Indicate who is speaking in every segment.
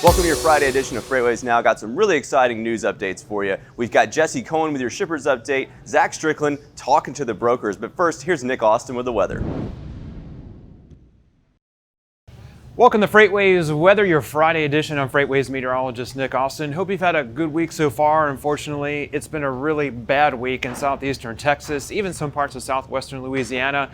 Speaker 1: Welcome to your Friday edition of Freightwaves Now. Got some really exciting news updates for you. We've got Cohen with your shippers update, Zack Strickland talking to the brokers. But first, here's Nick Austin with the weather.
Speaker 2: Welcome to Freightwaves Weather, your Friday edition. I'm Freightwaves meteorologist Nick Austin. Hope you've had a good week so far. Unfortunately, it's been a really bad week in southeastern Texas, even some parts of southwestern Louisiana.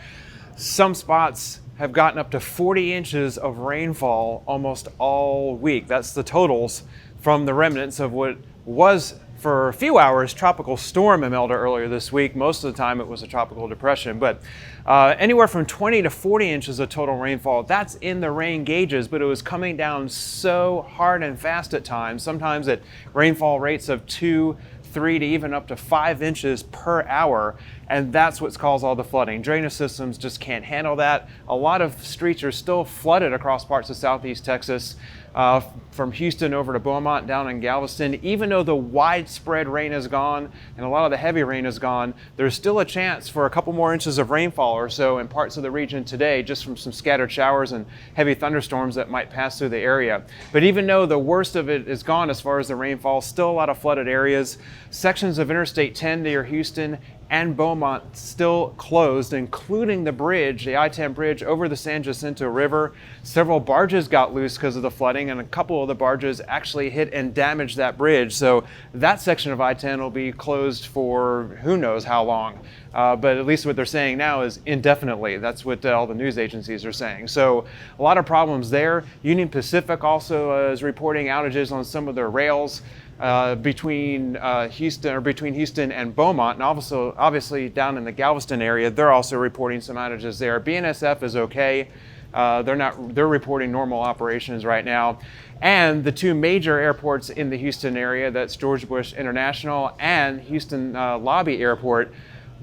Speaker 2: Some spots have gotten up to 40 inches of rainfall almost all week. That's the totals from the remnants of what was, for a few hours, tropical storm Imelda earlier this week. Most of the time it was a tropical depression, but anywhere from 20 to 40 inches of total rainfall. That's in the rain gauges, but it was coming down so hard and fast at times, sometimes at rainfall rates of 2, 3 to even up to 5 inches per hour, and that's what's caused all the flooding. Drainage systems just can't handle that. A lot of streets are still flooded across parts of southeast Texas, from Houston over to Beaumont, down in Galveston. Even though the widespread rain is gone and a lot of the heavy rain is gone, there's still a chance for a couple more inches of rainfall or so in parts of the region today, just from some scattered showers and heavy thunderstorms that might pass through the area. But even though the worst of it is gone as far as the rainfall, still a lot of flooded areas. Sections of Interstate 10 near Houston and Beaumont still closed, including the bridge, the I-10 bridge over the San Jacinto River. Several barges got loose because of the flooding, and a couple of the barges actually hit and damaged that bridge. So that section of I-10 will be closed for who knows how long. But at least what they're saying now is indefinitely. That's what all the news agencies are saying. So a lot of problems there. Union Pacific also is reporting outages on some of their rails between Houston and Beaumont, and also obviously down in the Galveston area, they're also reporting some outages there. BNSF is okay. They're reporting normal operations right now. And the two major airports in the Houston area, that's George Bush International and Houston Lobby Airport,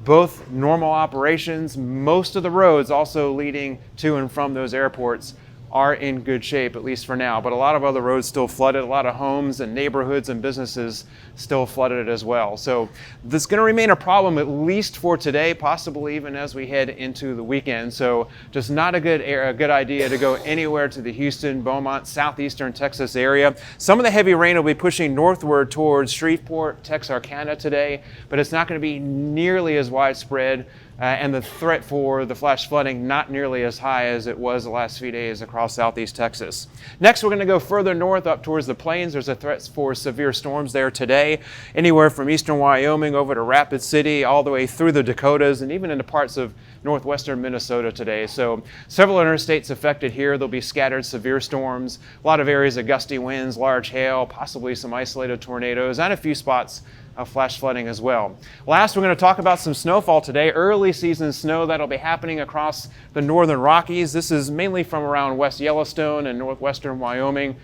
Speaker 2: both normal operations. Most of the roads also leading to and from those airports are in good shape, at least for now. But a lot of other roads still flooded, a lot of homes and neighborhoods and businesses still flooded as well. So this is going to remain a problem at least for today, possibly even as we head into the weekend. So just not a good idea to go anywhere to the Houston, Beaumont, southeastern Texas area. Some of the heavy rain will be pushing northward towards Shreveport, Texarkana today, but it's not going to be nearly as widespread. And the threat for the flash flooding not nearly as high as it was the last few days across southeast Texas. Next, we're going to go further north up towards the plains. There's a threat for severe storms there today, anywhere from eastern Wyoming over to Rapid City, all the way through the Dakotas, and even into parts of northwestern Minnesota today. So several interstates affected here. There'll be scattered severe storms, a lot of areas of gusty winds, large hail, possibly some isolated tornadoes, and a few spots of flash flooding as well. Last, we're going to talk about some snowfall today. Early season snow that'll be happening across the northern Rockies. This is mainly from around West Yellowstone and northwestern Wyoming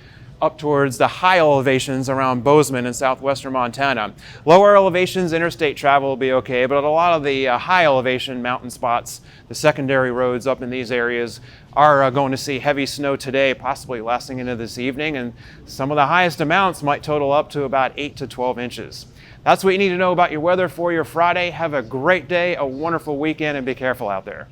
Speaker 2: up towards the high elevations around Bozeman and southwestern Montana. Lower elevations, interstate travel will be okay, but a lot of the high elevation mountain spots, the secondary roads up in these areas, are going to see heavy snow today, possibly lasting into this evening, and some of the highest amounts might total up to about 8 to 12 inches. That's what you need to know about your weather for your Friday. Have a great day, a wonderful weekend, and be careful out there.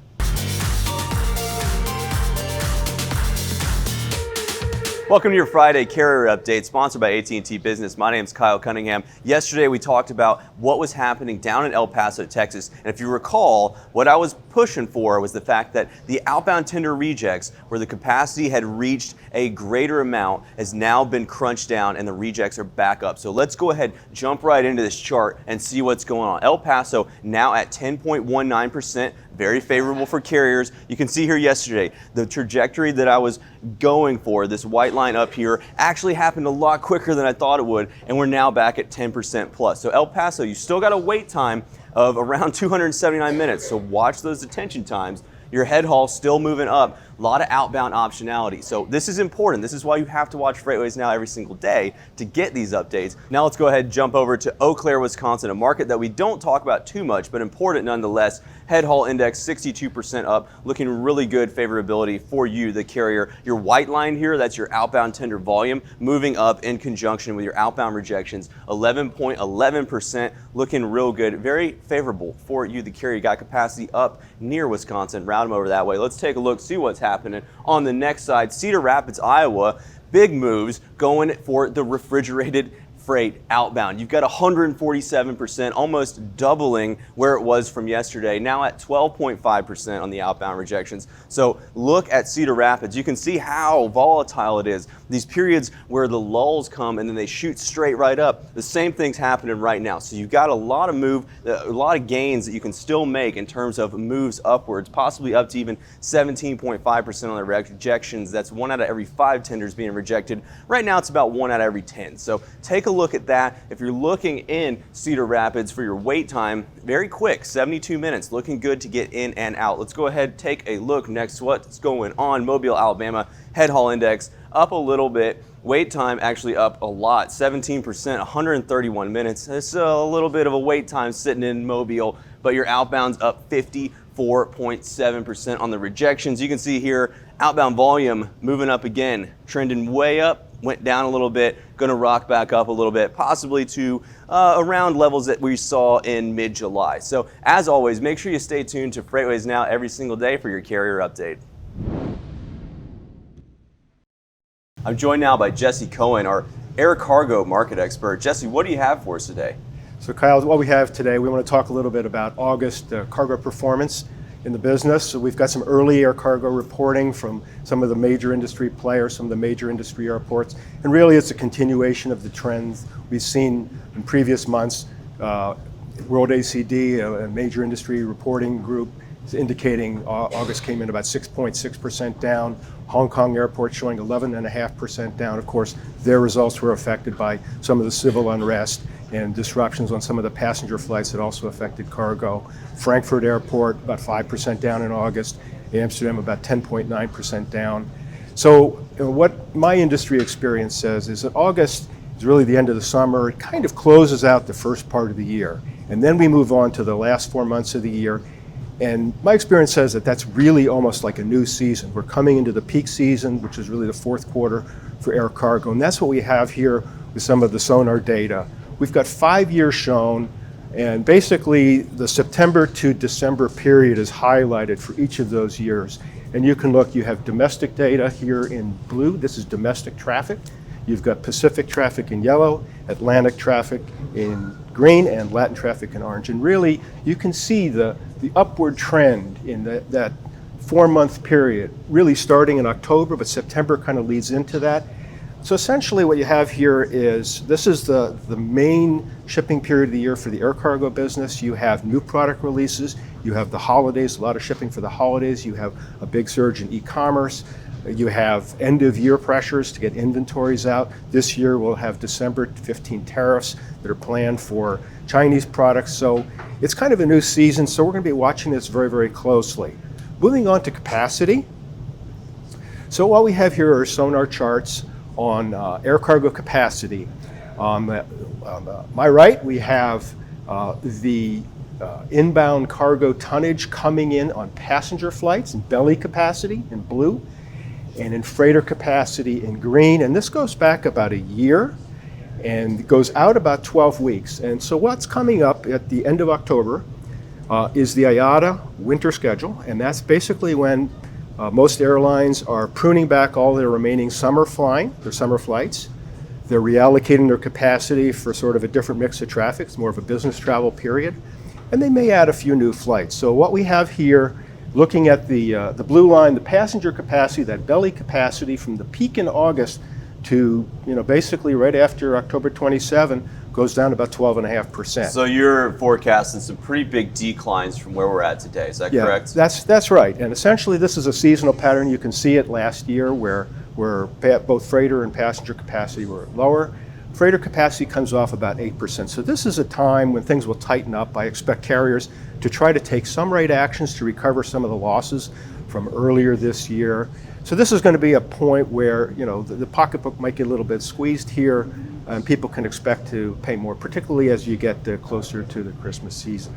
Speaker 1: Welcome to your Friday Carrier Update, sponsored by AT&T Business. My name is Kyle Cunningham. Yesterday we talked about what was happening down in El Paso, Texas. And if you recall, what I was pushing for was the fact that the outbound tender rejects, where the capacity had reached a greater amount, has now been crunched down and the rejects are back up. So let's go ahead, jump right into this chart and see what's going on. El Paso now at 10.19%. Very favorable for carriers. You can see here yesterday, the trajectory that I was going for, this white line up here, actually happened a lot quicker than I thought it would, and we're now back at 10% plus. So El Paso, you still got a wait time of around 279 minutes, so watch those detention times. Your head haul still moving up, a lot of outbound optionality. So this is important. This is why you have to watch Freightwaves Now every single day to get these updates. Now let's go ahead and jump over to Eau Claire, Wisconsin, a market that we don't talk about too much, but important nonetheless. Head haul index 62% up, looking really good favorability for you, the carrier. Your white line here, that's your outbound tender volume, moving up in conjunction with your outbound rejections, 11.11%, looking real good. Very favorable for you, the carrier. You got capacity up near Wisconsin. Route them over that way. Let's take a look, see what's happening on the next side. Cedar Rapids, Iowa. big moves going for the refrigerated freight outbound. You've got 147%, almost doubling where it was from yesterday, now at 12.5% on the outbound rejections. So look at Cedar Rapids. You can see how volatile it is. These periods where the lulls come and then they shoot straight right up, the same thing's happening right now. So you've got a lot of gains that you can still make in terms of moves upwards, possibly up to even 17.5% on the rejections. That's 1 out of every 5 tenders being rejected. Right now it's about 1 out of every 10. So take a look at that. If you're looking in Cedar Rapids for your wait time, very quick, 72 minutes, looking good to get in and out. Let's go ahead and take a look next to what's going on. Mobile, Alabama, head haul index up a little bit. Wait time actually up a lot, 17%, 131 minutes. It's a little bit of a wait time sitting in Mobile, but your outbound's up 54.7% on the rejections. You can see here, outbound volume moving up again, trending way up, went down a little bit, going to rock back up a little bit, possibly to around levels that we saw in mid-July. So as always, make sure you stay tuned to Freightwaves Now every single day for your carrier update. I'm joined now by Jesse Cohen, our air cargo market expert. Jesse, what do you have for us today?
Speaker 3: So Kyle, what we have today, we want to talk a little bit about August cargo performance in the business. So we've got some early air cargo reporting from some of the major industry players, some of the major industry airports, and really it's a continuation of the trends we've seen in previous months. World ACD, a major industry reporting group, is indicating August came in about 6.6% down. Hong Kong Airport showing 11.5% down. Of course, their results were affected by some of the civil unrest and disruptions on some of the passenger flights that also affected cargo. Frankfurt Airport about 5% down in August. Amsterdam about 10.9% down. So what my industry experience says is that August is really the end of the summer. It kind of closes out the first part of the year. And then we move on to the last 4 months of the year. And my experience says that that's really almost like a new season. We're coming into the peak season, which is really the fourth quarter for air cargo. And that's what we have here with some of the sonar data. We've got 5 years shown, and basically the September to December period is highlighted for each of those years. And you can look, you have domestic data here in blue. This is domestic traffic. You've got Pacific traffic in yellow, Atlantic traffic in green, and Latin traffic in orange. And really, you can see the upward trend in that 4-month period, really starting in October, but September kind of leads into that. So essentially what you have here is, this is the main shipping period of the year for the air cargo business. You have new product releases, you have the holidays, a lot of shipping for the holidays, you have a big surge in e-commerce, you have end of year pressures to get inventories out. This year we'll have December 15 tariffs that are planned for Chinese products. So it's kind of a new season, so we're going to be watching this very, very closely. Moving on to capacity. So what we have here are sonar charts on air cargo capacity. On my right, we have the inbound cargo tonnage coming in on passenger flights and belly capacity in blue, and in freighter capacity in green. And this goes back about a year and goes out about 12 weeks. And so what's coming up at the end of October is the IATA winter schedule, and that's basically when most airlines are pruning back all their remaining summer flying, their summer flights. They're reallocating their capacity for sort of a different mix of traffic. It's more of a business travel period. And they may add a few new flights. So what we have here, looking at the blue line, the passenger capacity, that belly capacity from the peak in August to basically right after October 27, goes down about 12.5%.
Speaker 1: So you're forecasting some pretty big declines from where we're at today, is that correct?
Speaker 3: That's right. And essentially this is a seasonal pattern. You can see it last year where both freighter and passenger capacity were lower. Freighter capacity comes off about 8%. So this is a time when things will tighten up. I expect carriers to try to take some rate actions to recover some of the losses from earlier this year. So this is going to be a point where the pocketbook might get a little bit squeezed here, and people can expect to pay more, particularly as you get closer to the Christmas season.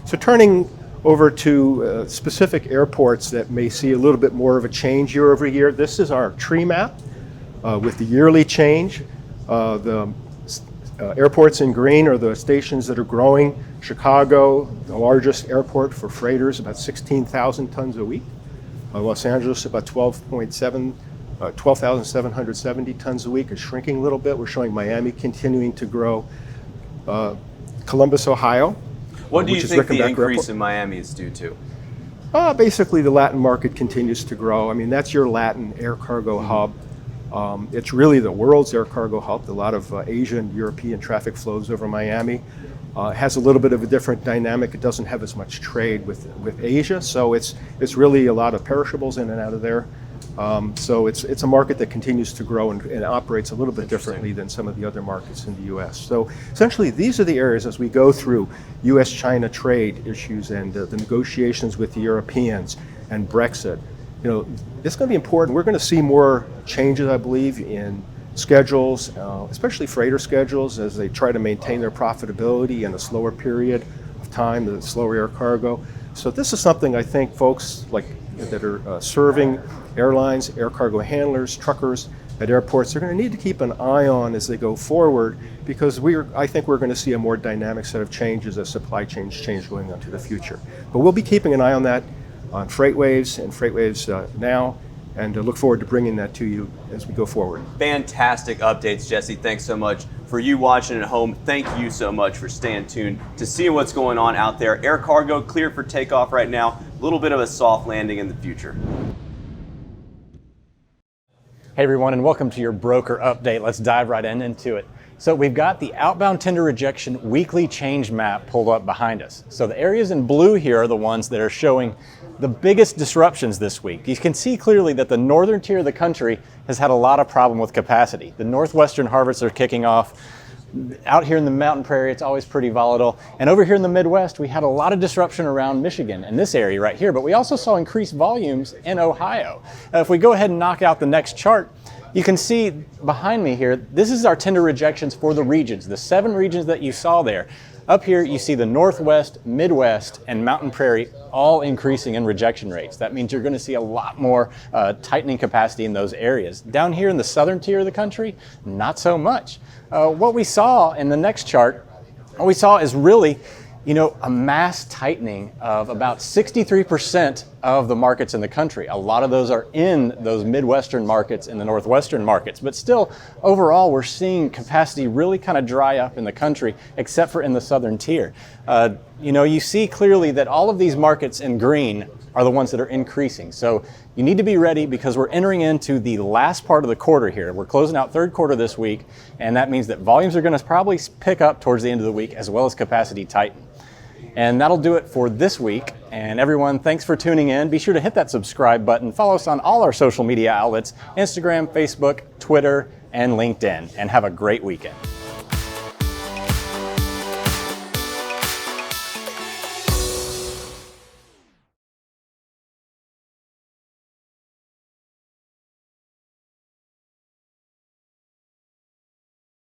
Speaker 3: So turning over to specific airports that may see a little bit more of a change year over year, this is our tree map with the yearly change. The airports in green are the stations that are growing. Chicago, the largest airport for freighters, about 16,000 tons a week. Los Angeles, about 12.7 12,770 tons a week, is shrinking a little bit. We're showing Miami continuing to grow. Columbus, Ohio.
Speaker 1: What do you
Speaker 3: which is
Speaker 1: think the
Speaker 3: Rickenbacker
Speaker 1: increase
Speaker 3: Airport.
Speaker 1: in Miami is due to?
Speaker 3: Basically, the Latin market continues to grow. I mean, that's your Latin air cargo hub. It's really the world's air cargo hub. A lot of Asian, European traffic flows over Miami. It has a little bit of a different dynamic. It doesn't have as much trade with Asia, so it's really a lot of perishables in and out of there. So it's a market that continues to grow and operates a little bit differently than some of the other markets in the U.S. So essentially, these are the areas as we go through U.S.-China trade issues and the negotiations with the Europeans and Brexit. You know, it's going to be important. We're going to see more changes, I believe, in schedules, especially freighter schedules, as they try to maintain their profitability in a slower period of time, the slower air cargo. So this is something I think folks like that are serving airlines, air cargo handlers, truckers at airports, they're going to need to keep an eye on as they go forward, because I think we're going to see a more dynamic set of changes as supply chains change going into the future. But we'll be keeping an eye on that on Freightwaves and Freightwaves Now, and look forward to bringing that to you as we go forward.
Speaker 1: Fantastic updates, Jesse. Thanks so much. For you watching at home, thank you so much for staying tuned to see what's going on out there. Air cargo cleared for takeoff right now. A little bit of a soft landing in the future.
Speaker 4: Hey everyone, and welcome to your broker update. Let's dive right into it. So we've got the outbound tender rejection weekly change map pulled up behind us. So the areas in blue here are the ones that are showing the biggest disruptions this week. You can see clearly that the northern tier of the country has had a lot of problem with capacity. The northwestern harvests are kicking off. Out here in the mountain prairie, it's always pretty volatile. And over here in the Midwest, we had a lot of disruption around Michigan and this area right here, but we also saw increased volumes in Ohio. If we go ahead and knock out the next chart, you can see behind me here, this is our tender rejections for the regions, the 7 regions that you saw there. Up here, you see the Northwest, Midwest, and Mountain Prairie all increasing in rejection rates. That means you're going to see a lot more tightening capacity in those areas. Down here in the southern tier of the country, not so much. What we saw in the next chart, what we saw is really, a mass tightening of about 63% of the markets in the country. A lot of those are in those Midwestern markets and the Northwestern markets, but still, overall, we're seeing capacity really kind of dry up in the country, except for in the southern tier. You see clearly that all of these markets in green are the ones that are increasing. So you need to be ready because we're entering into the last part of the quarter here. We're closing out third quarter this week, and that means that volumes are going to probably pick up towards the end of the week as well as capacity tighten. And that'll do it for this week. And everyone, thanks for tuning in. Be sure to hit that subscribe button. Follow us on all our social media outlets, Instagram, Facebook, Twitter, and LinkedIn. And have a great weekend.